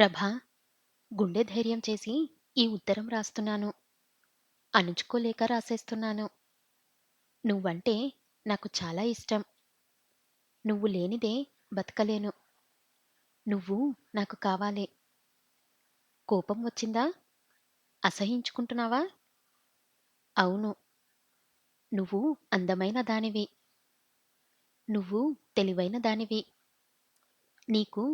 ప్రభా, గుండె ధైర్యం చేసి ఈ ఉత్తరం రాస్తున్నాను. అణుచుకోలేక రాసేస్తున్నాను. నువ్వంటే నాకు చాలా ఇష్టం. నువ్వు లేనిదే బతకలేను. నువ్వు నాకు కావాలి. కోపం వచ్చిందా? అసహ్యించుకుంటున్నావా? అవును. నువ్వు అందమైన దానివి. నువ్వు తెలివైన దానివి. నీకు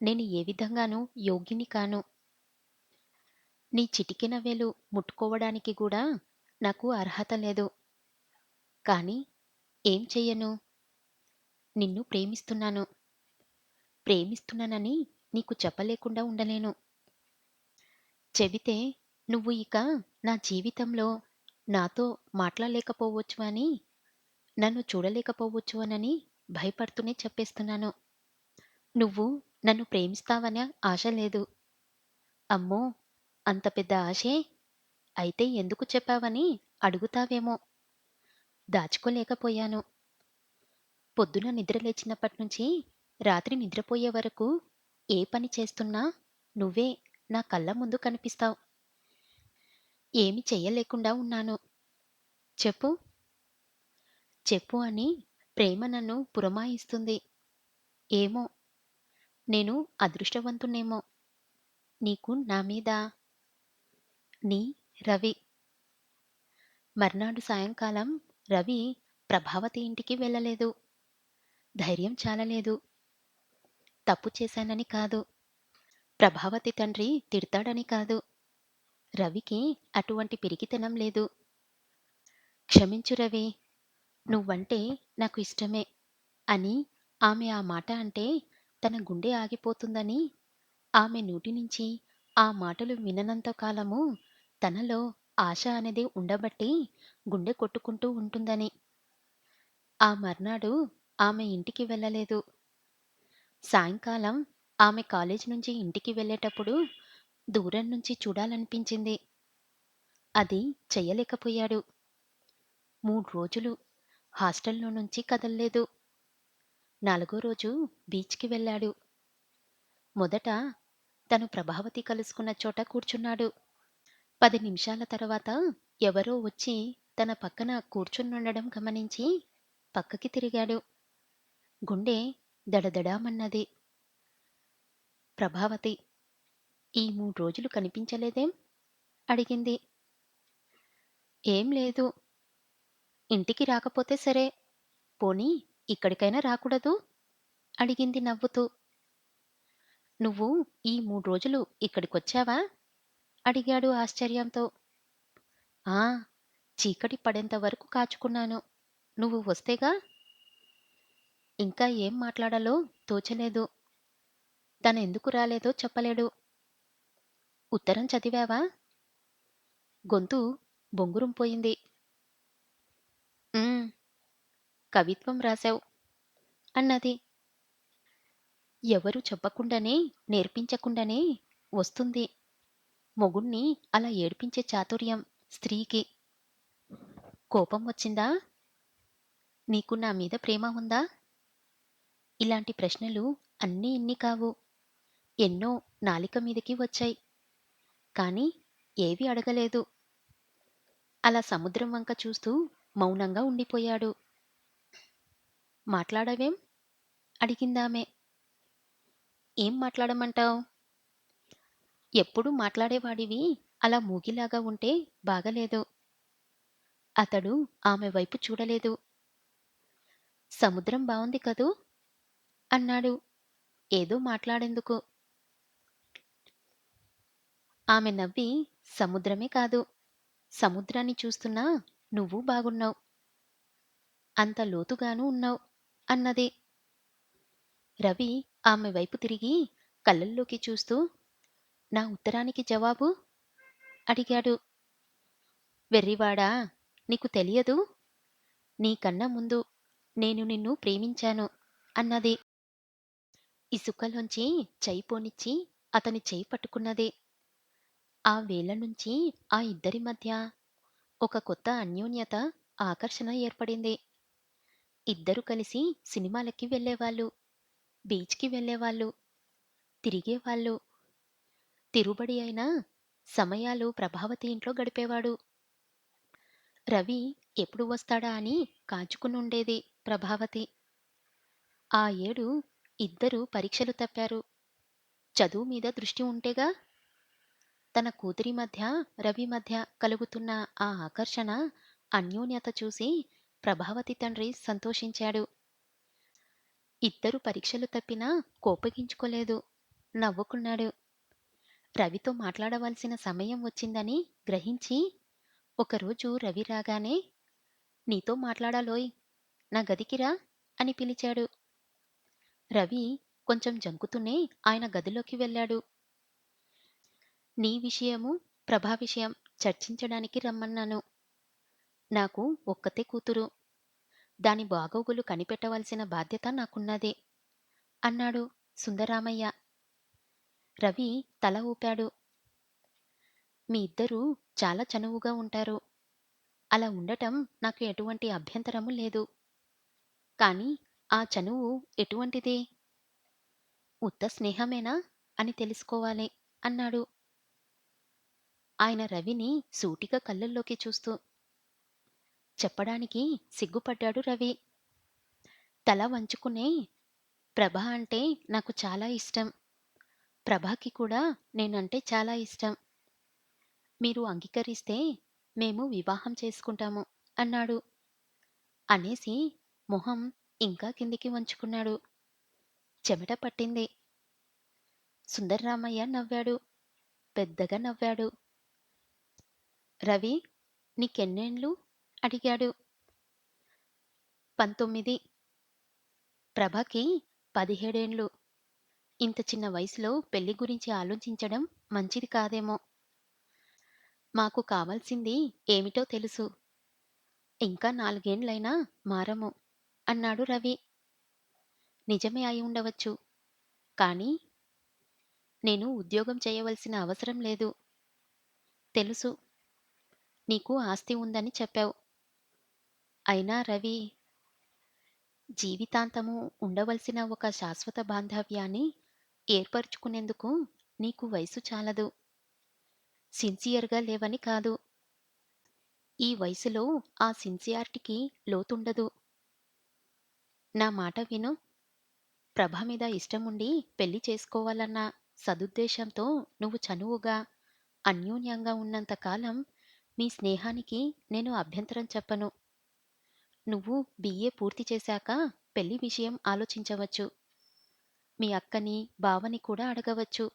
నేను ఏ విధంగానూ యోగ్యుని కాను. నీ చిటికెన వేలు ముట్టుకోవడానికి గూడా నాకు అర్హత లేదు. కానీ ఏం చెయ్యను? నిన్ను ప్రేమిస్తున్నాను. ప్రేమిస్తున్నానని నీకు చెప్పలేకుండా ఉండలేను. చెబితే నువ్వు ఇక నా జీవితంలో నాతో మాట్లాడలేకపోవచ్చు అని, నన్ను చూడలేకపోవచ్చు అనని భయపడుతూనే చెప్పేస్తున్నాను. నువ్వు నన్ను ప్రేమిస్తావనే ఆశ లేదు. అమ్మో! అంత పెద్ద ఆశే? అయితే ఎందుకు చెప్పావని అడుగుతావేమో. దాచుకోలేకపోయాను. పొద్దున నిద్ర లేచినప్పట్నుంచి రాత్రి నిద్రపోయే వరకు ఏ పని చేస్తున్నా నువ్వే నా కళ్ళ ముందు కనిపిస్తావు. ఏమి చెయ్యలేకుండా ఉన్నాను. చెప్పు, చెప్పు అని ప్రేమ నన్ను పురమాయిస్తుంది. ఏమో, నేను అదృష్టవంతుణ్ణేమో. నీకు నా మీద నీ రవి. మర్నాడు సాయంకాలం రవి ప్రభావతి ఇంటికి వెళ్ళలేదు. ధైర్యం చాలలేదు. తప్పు చేశానని కాదు. ప్రభావతి తండ్రి తిడతాడని కాదు. రవికి అటువంటి పిరికితనం లేదు. క్షమించు రవి, నువ్వంటే నాకు ఇష్టమే అని ఆమె ఆ మాట అంటే తన గుండె ఆగిపోతుందని, ఆమె నోటి నుంచి ఆ మాటలు విననంత కాలము తనలో ఆశ అనేది ఉండబట్టి గుండె కొట్టుకుంటూ ఉంటుందని. ఆ మర్నాడు ఆమె ఇంటికి వెళ్ళలేదు. సాయంకాలం ఆమె కాలేజీ నుంచి ఇంటికి వెళ్ళేటప్పుడు దూరం నుంచి చూడాలనిపించింది. అది చెయ్యలేకపోయాడు. 3 రోజులు హాస్టల్‌లో నుంచి కదల్లేదు. నాలుగో రోజు బీచ్‌కి వెళ్ళాడు. మొదట తను ప్రభావతి కలుసుకున్న చోట కూర్చున్నాడు. 10 నిమిషాల తర్వాత ఎవరో వచ్చి తన పక్కన కూర్చునుండడం గమనించి పక్కకి తిరిగాడు. గుండె దడదడామన్నది. ప్రభావతి, ఈ 3 రోజులు కనిపించలేదేం? అడిగింది. ఏం లేదు. ఇంటికి రాకపోతే సరే, పోనీ ఇక్కడికైనా రాకూడదూ? అడిగింది నవ్వుతూ. నువ్వు ఈ 3 రోజులు ఇక్కడికొచ్చావా? అడిగాడు ఆశ్చర్యంతో. ఆ! చీకటి పడేంత వరకు కాచుకున్నాను. నువ్వు వస్తేగా. ఇంకా ఏం మాట్లాడాలో తోచలేదు. తనెందుకు రాలేదో చెప్పలేడు. ఉత్తరం చదివావా? గొంతు బొంగురం పోయింది. హ్మ్. కవిత్వం రాశావు అన్నది. ఎవరు చెప్పకుండానే, నేర్పించకుండానే వస్తుంది. మొగుణ్ణి అలా ఏడిపించే చాతుర్యం స్త్రీకి. కోపం వచ్చిందా? నీకు నా మీద ప్రేమ ఉందా? ఇలాంటి ప్రశ్నలు అన్నీ ఇన్ని కావు. ఎన్నో నాలిక మీదకి వచ్చాయి. కానీ ఏవీ అడగలేదు. అలా సముద్రం వంక చూస్తూ మౌనంగా ఉండిపోయాడు. మాట్లాడవేం? అడిగిందామె. ఏం మాట్లాడమంటావ్? ఎప్పుడూ మాట్లాడేవాడివి అలా మూగిలాగా ఉంటే బాగాలేదు. అతడు ఆమె వైపు చూడలేదు. సముద్రం బావుంది కదూ? అన్నాడు ఏదో మాట్లాడేందుకు. ఆమె నవ్వి సముద్రమే కాదు, సముద్రాన్ని చూస్తున్నా నువ్వూ బాగున్నావు. అంత లోతుగానూ ఉన్నావు అన్నది. రవి ఆమె వైపు తిరిగి కళ్ళల్లోకి చూస్తూ నా ఉత్తరానికి జవాబు? అడిగాడు. వెర్రివాడా! నీకు తెలియదూ? నీకన్నా ముందు నేను నిన్ను ప్రేమించాను అన్నది. ఇసుకలోంచి చెయ్యి పోనిచ్చి అతని చెయ్యి పట్టుకున్నది. ఆ వేళ నుంచి ఆ ఇద్దరి మధ్య ఒక కొత్త అన్యోన్యత, ఆకర్షణ ఏర్పడింది. ఇద్దరు కలిసి సినిమాలకి వెళ్ళేవాళ్ళు, బీచ్‌కి వెళ్ళేవాళ్ళు, తిరిగేవాళ్ళు. తిరుబడి అయిన సమయాలు ప్రభావతి ఇంట్లో గడిపేవాడు. రవి ఎప్పుడు వస్తాడా అని కాచుకునుండేది ప్రభావతి. ఆ ఏడు ఇద్దరూ పరీక్షలు తప్పారు. చదువు మీద దృష్టి ఉంటేగా తన కూతురి మధ్య, రవి మధ్య కలుగుతున్న ఆ ఆకర్షణ, అన్యోన్యత చూసి ప్రభావతి తండ్రి సంతోషించాడు. ఇద్దరు పరీక్షలు తప్పినా కోపగించుకోలేదు. నవ్వుకున్నాడు. రవితో మాట్లాడవలసిన సమయం వచ్చిందని గ్రహించి, ఒకరోజు రవి రాగానే, "నీతో మాట్లాడాలోయ్, నా గదికి రా" అని పిలిచాడు. రవి కొంచెం జంకుతూనే ఆయన గదిలోకి వెళ్ళాడు. "నీ విషయము, ప్రభా విషయం చర్చించడానికి రమ్మన్నాను. నాకు ఒక్కతే కూతురు. దాని బాగోగులు కనిపెట్టవలసిన బాధ్యత నాకున్నది" అన్నాడు సుందరామయ్య. రవి తల ఊపాడు. "మీ ఇద్దరూ చాలా చనువుగా ఉంటారు. అలా ఉండటం నాకు ఎటువంటి అభ్యంతరము లేదు. కానీ ఆ చనువు ఎటువంటిది? ఉత్త స్నేహమేనా అని తెలుసుకోవాలి" అన్నాడు. ఆయన రవిని సూటిగా కళ్ళల్లోకి చూస్తూ. చెప్పడానికి సిగ్గుపడ్డాడు రవి. తల వంచుకునే, "ప్రభ అంటే నాకు చాలా ఇష్టం. ప్రభకి కూడా నేనంటే చాలా ఇష్టం. మీరు అంగీకరిస్తే మేము వివాహం చేసుకుంటాము" అన్నాడు. అనేసి మొహం ఇంకా కిందికి వంచుకున్నాడు. చెమట పట్టింది. సుందర్రామయ్య నవ్వాడు. పెద్దగా నవ్వాడు. "రవి, నీకెన్నేండ్లు" అడిగాడు. 19. ప్రభకి 17 ఇంత చిన్న వయసులో పెళ్లి గురించి ఆలోచించడం మంచిది కాదేమో. మాకు కావాల్సింది ఏమిటో తెలుసు. ఇంకా 4 మారము అన్నాడు రవి. నిజమే అయి ఉండవచ్చు. కానీ నేను ఉద్యోగం చేయవలసిన అవసరం లేదు. తెలుసు. నీకు ఆస్తి ఉందని చెప్పావు. అయినా రవి, జీవితాంతము ఉండవలసిన ఒక శాశ్వత బాంధవ్యాన్ని ఏర్పరుచుకునేందుకు నీకు వయసు చాలదు. సిన్సియర్‌గా లేవని కాదు. ఈ వయసులో ఆ సిన్సియారిటీకి లోతుండదు. నా మాట విను. ప్రభ మీద ఇష్టముండి పెళ్లి చేసుకోవాలన్న సదుద్దేశంతో నువ్వు చనువుగా, అన్యోన్యంగా ఉన్నంత కాలం మీ స్నేహానికి నేను అభ్యంతరం చెప్పను. నువ్వు బిఏ పూర్తి చేశాక పెళ్లి విషయం ఆలోచించవచ్చు. మీ అక్కని, బావని కూడా అడగవచ్చు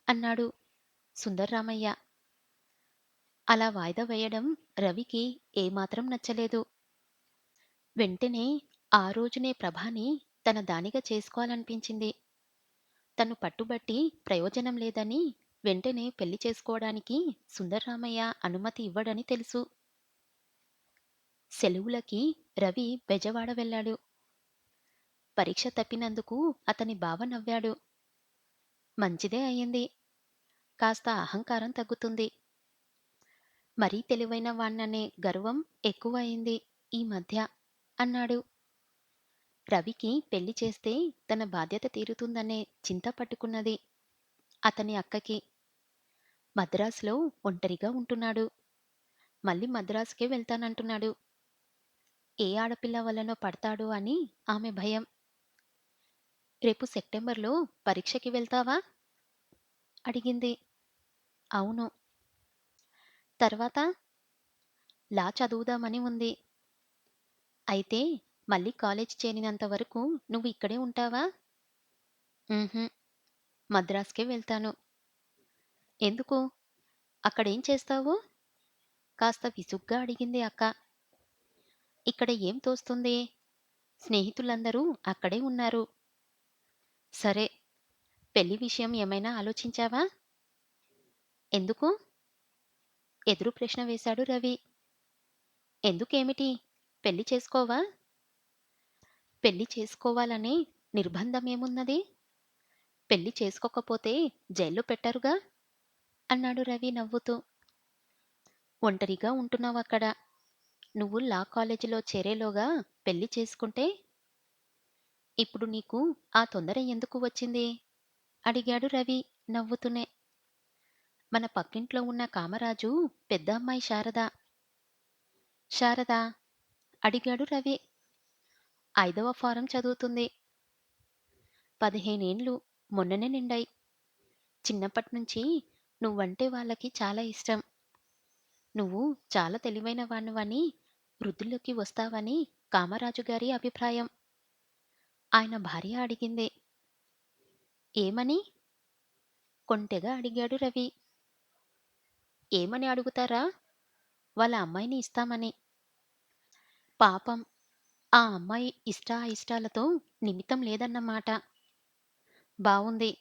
అన్నాడు సుందర్రామయ్య. అలా వాయిదా వేయడం రవికి ఏమాత్రం నచ్చలేదు. వెంటనే ఆ రోజునే ప్రభాని తన దానిగా చేసుకోవాలనిపించింది. తను పట్టుబట్టి ప్రయోజనం లేదని, వెంటనే పెళ్లి చేసుకోవడానికి సుందర్రామయ్య అనుమతి ఇవ్వడని తెలుసు. సెలవులకి రవి బెజవాడ వెళ్ళాడు. పరీక్ష తప్పినందుకు అతని బావ నవ్వాడు. మంచిదే అయింది. కాస్త అహంకారం తగ్గుతుంది. మరీ తెలివైన వాణ్ణనే గర్వం ఎక్కువ అయింది ఈ మధ్య అన్నాడు. రవికి పెళ్లి చేస్తే తన బాధ్యత తీరుతుందనే చింత పట్టుకున్నది అతని అక్కకి. మద్రాసులో ఒంటరిగా ఉంటున్నాడు. మళ్ళీ మద్రాసుకే వెళ్తానంటున్నాడు. ఏ ఆడపిల్ల వల్లనో పడతాడో అని ఆమె భయం. రేపు సెప్టెంబర్‌లో పరీక్షకి వెళ్తావా? అడిగింది. అవును. తర్వాత లా చదువుదామని ఉంది. అయితే మళ్ళీ కాలేజీ చేరినంత వరకు నువ్వు ఇక్కడే ఉంటావా? హుహు. మద్రాసుకే వెళ్తాను. ఎందుకు? అక్కడేం చేస్తావు? కాస్త విసుగ్గా అడిగింది అక్క. ఇక్కడ ఏం తోస్తుంది? స్నేహితులందరూ అక్కడే ఉన్నారు. సరే, పెళ్లి విషయం ఏమైనా ఆలోచించావా? ఎందుకు? ఎదురు ప్రశ్న వేశాడు రవి. ఎందుకేమిటి? పెళ్లి చేసుకోవా? పెళ్లి చేసుకోవాలనే నిర్బంధమేమున్నది? పెళ్లి చేసుకోకపోతే జైల్లో పెట్టరుగా? అన్నాడు రవి నవ్వుతూ. ఒంటరిగా ఉంటున్నావక్కడ. నువ్వు లా కాలేజీలో చేరేలోగా పెళ్లి చేసుకుంటే, ఇప్పుడు నీకు ఆ తొందర ఎందుకు వచ్చింది? అడిగాడు రవి నవ్వుతూనే. మన పక్కింట్లో ఉన్న కామరాజు పెద్ద అమ్మాయి శారద. శారదా అడిగాడు రవి. 5వ ఫారం చదువుతుంది. 15 ఏండ్లు మొన్ననే నిండాయి. చిన్నప్పట్నుంచి నువ్వంటే వాళ్ళకి చాలా ఇష్టం. నువ్వు చాలా తెలివైన వాడివని, వృద్ధిలోకి వస్తావని కామరాజు గారి అభిప్రాయం. ఆయన భార్య అడిగింది. ఏమని? కొంటెగా అడిగాడు రవి. ఏమని అడుగుతారా? వాళ్ళ అమ్మాయిని ఇస్తామని. పాపం ఆ అమ్మాయి ఇష్టాయిష్టాలతో నిమిత్తం లేదన్నమాట. బావుంది.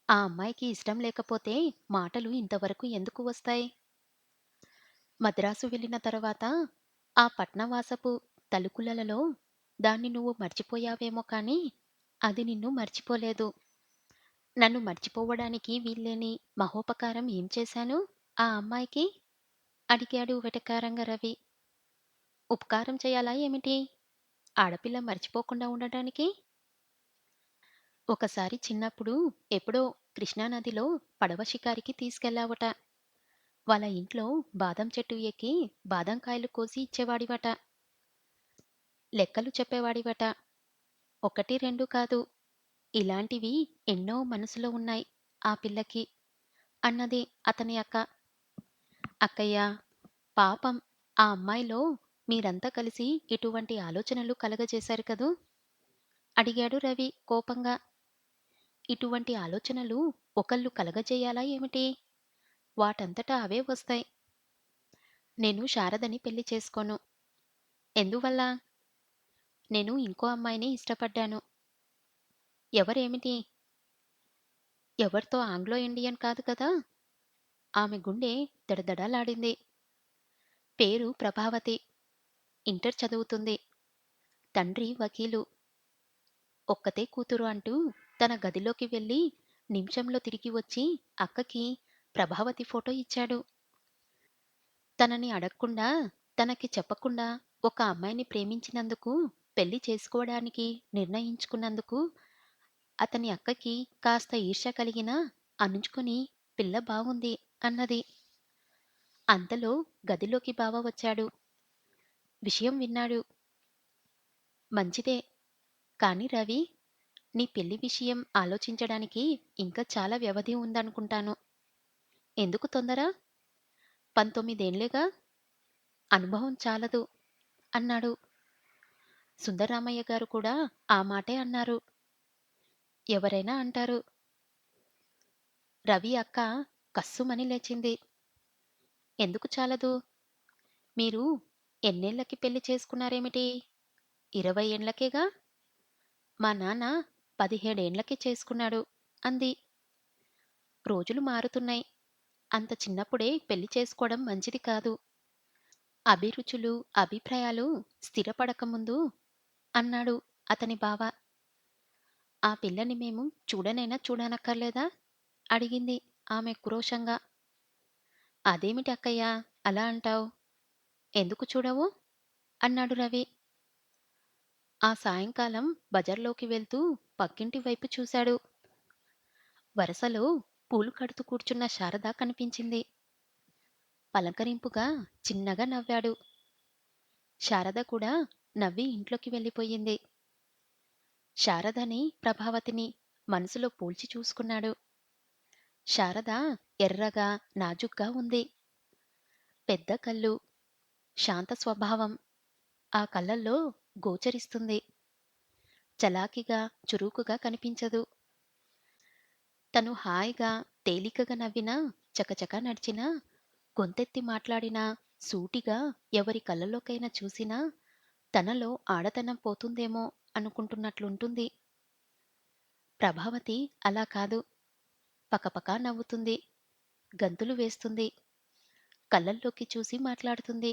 ఆ అమ్మాయికి ఇష్టం లేకపోతే మాటలు ఇంతవరకు ఎందుకు వస్తాయి? మద్రాసు వెళ్ళిన తర్వాత ఆ పట్నవాసపు తళుకులలో దాన్ని నువ్వు మర్చిపోయావేమో కానీ అది నిన్ను మర్చిపోలేదు. నన్ను మర్చిపోవడానికి వీల్లేని మహోపకారం ఏం చేశాను ఆ అమ్మాయికి? అడిగాడు వెటకారంగా రవి. ఉపకారం చేయాలా ఏమిటి? ఆడపిల్ల మర్చిపోకుండా ఉండడానికి? ఒకసారి చిన్నప్పుడు ఎప్పుడో కృష్ణానదిలో పడవ షికారికి తీసుకెళ్ళావట. వాళ్ళ ఇంట్లో బాదం చెట్టు ఎక్కి బాదం కాయలు కోసి ఇచ్చేవాడివట. లెక్కలు చెప్పేవాడివట. 1, 2 కాదు. ఇలాంటివి ఎన్నో మనసులో ఉన్నాయి ఆ పిల్లకి అన్నది అతని అక్క. అక్కయ్య, పాపం ఆ అమ్మాయిలో మీరంతా కలిసి ఇటువంటి ఆలోచనలు కలగజేశారు కదూ? అడిగాడు రవి కోపంగా. ఇటువంటి ఆలోచనలు ఒకళ్ళు కలగజేయాలా ఏమిటి? వాటంతట అవే వస్తాయి. నేను శారదని పెళ్లి చేసుకోను. ఎందువల్ల? నేను ఇంకో అమ్మాయిని ఇష్టపడ్డాను. ఎవరేమిటి? ఎవరితో ఆంగ్లో ఇండియన్ కాదు కదా! ఆమె గుండె దడదడలాడింది. పేరు ప్రభావతి. ఇంటర్ చదువుతుంది. తండ్రి వకీలు. ఒక్కతే కూతురు అంటూ తన గదిలోకి వెళ్ళి నిమిషంలో తిరిగి వచ్చి అక్కకి ప్రభావతి ఫోటో ఇచ్చాడు. తనని అడక్కుండా, తనకి చెప్పకుండా ఒక అమ్మాయిని ప్రేమించినందుకు, పెళ్లి చేసుకోవడానికి నిర్ణయించుకున్నందుకు అతని అక్కకి కాస్త ఈర్ష్య కలిగినా అణుచుకొని పిల్ల బావుంది అన్నది. అంతలో గదిలోకి బావ వచ్చాడు. విషయం విన్నాడు. మంచిదే. కానీ రవి, నీ పెళ్లి విషయం ఆలోచించడానికి ఇంకా చాలా వ్యవధి ఉందనుకుంటాను. ఎందుకు తొందర? 19 ఏండ్లేగా. అనుభవం చాలదు అన్నాడు. సుందరరామయ్య గారు కూడా ఆ మాటే అన్నారు. ఎవరైనా అంటారు. రవి అక్క కస్సుమని లేచింది. ఎందుకు చాలదు? మీరు ఎన్నేళ్లకి పెళ్లి చేసుకున్నారేమిటి? 20 ఏండ్లకేగా. మా నాన్న 17 ఏండ్లకి చేసుకున్నాడు అంది. రోజులు మారుతున్నాయి. అంత చిన్నప్పుడే పెళ్లి చేసుకోవడం మంచిది కాదు. అభిరుచులు, అభిప్రాయాలు స్థిరపడకముందు అన్నాడు అతని బావ. ఆ పిల్లని మేము చూడనైనా చూడనక్కర్లేదా? అడిగింది ఆమె క్రోశంగా. అదేమిటి అక్కయ్య అలా అంటావ్? ఎందుకు చూడవు? అన్నాడు రవి. ఆ సాయంకాలం బజార్లోకి వెళ్తూ పక్కింటి వైపు చూశాడు. వరసలో పూలు కడుతూ కూర్చున్న శారద కనిపించింది. పలకరింపుగా చిన్నగా నవ్వాడు. శారద కూడా నవ్వి ఇంట్లోకి వెళ్ళిపోయింది. శారదని, ప్రభావతిని మనసులో పోల్చి చూసుకున్నాడు. శారద ఎర్రగా, నాజుగ్గా ఉంది. పెద్ద కళ్ళు, శాంత స్వభావం ఆ కళ్ళల్లో గోచరిస్తుంది. చలాకీగా, చురుకుగా కనిపించదు. తను హాయిగా, తేలికగా నవ్వినా, చకచకా నడిచినా, గొంతెత్తి మాట్లాడినా, సూటిగా ఎవరి కళ్ళలోకైనా చూసినా, తనలో ఆడతనం పోతుందేమో అనుకుంటున్నట్లుంటుంది. ప్రభావతి అలా కాదు. పకపకా నవ్వుతుంది. గంతులు వేస్తుంది. కళ్ళల్లోకి చూసి మాట్లాడుతుంది.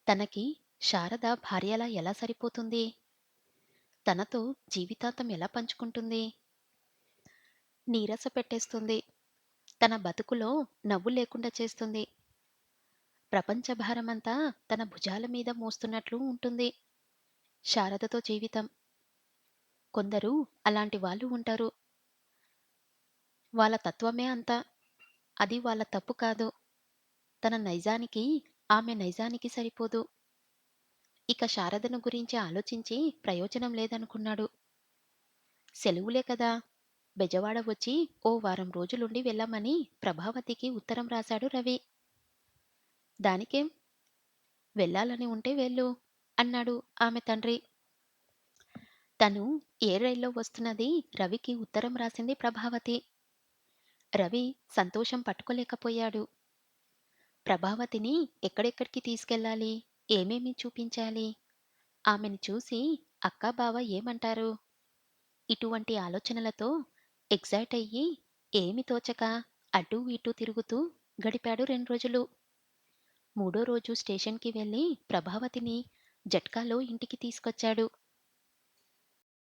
తనకి శారద భార్యలా ఎలా సరిపోతుంది? తనతో జీవితాంతం ఎలా పంచుకుంటుంది? నీరస పెట్టేస్తుంది. తన బతుకులో నవ్వు లేకుండా చేస్తుంది. ప్రపంచ భారమంతా తన భుజాల మీద మోస్తున్నట్లు ఉంటుంది శారదతో జీవితం. కొందరు అలాంటి వాళ్ళు ఉంటారు. వాళ్ళ తత్వమే అంత. అది వాళ్ళ తప్పు కాదు. తన నైజానికి ఆమె నైజానికి సరిపోదు. ఇక శారదను గురించి ఆలోచించి ప్రయోజనం లేదనుకున్నాడు. సెలవులే కదా! బెజవాడ వచ్చి ఓ వారం రోజులుండి వెళ్ళమని ప్రభావతికి ఉత్తరం రాశాడు రవి. దానికేం, వెళ్ళాలని ఉంటే వెళ్ళు అన్నాడు ఆమె తండ్రి. తను ఏ రైల్లో వస్తున్నది రవికి ఉత్తరం రాసింది ప్రభావతి. రవి సంతోషం పట్టుకోలేకపోయాడు. ప్రభావతిని ఎక్కడెక్కడికి తీసుకెళ్ళాలి? ఏమేమి చూపించాలి? ఆమెని చూసి అక్కా, బావ ఏమంటారు? ఇటువంటి ఆలోచనలతో ఎగ్జైట్ అయ్యి ఏమి తోచక అటూ ఇటూ తిరుగుతూ గడిపాడు 2 రోజులు. మూడో రోజు స్టేషన్‌కి వెళ్లి ప్రభావతిని జట్కాలో ఇంటికి తీసుకొచ్చాడు.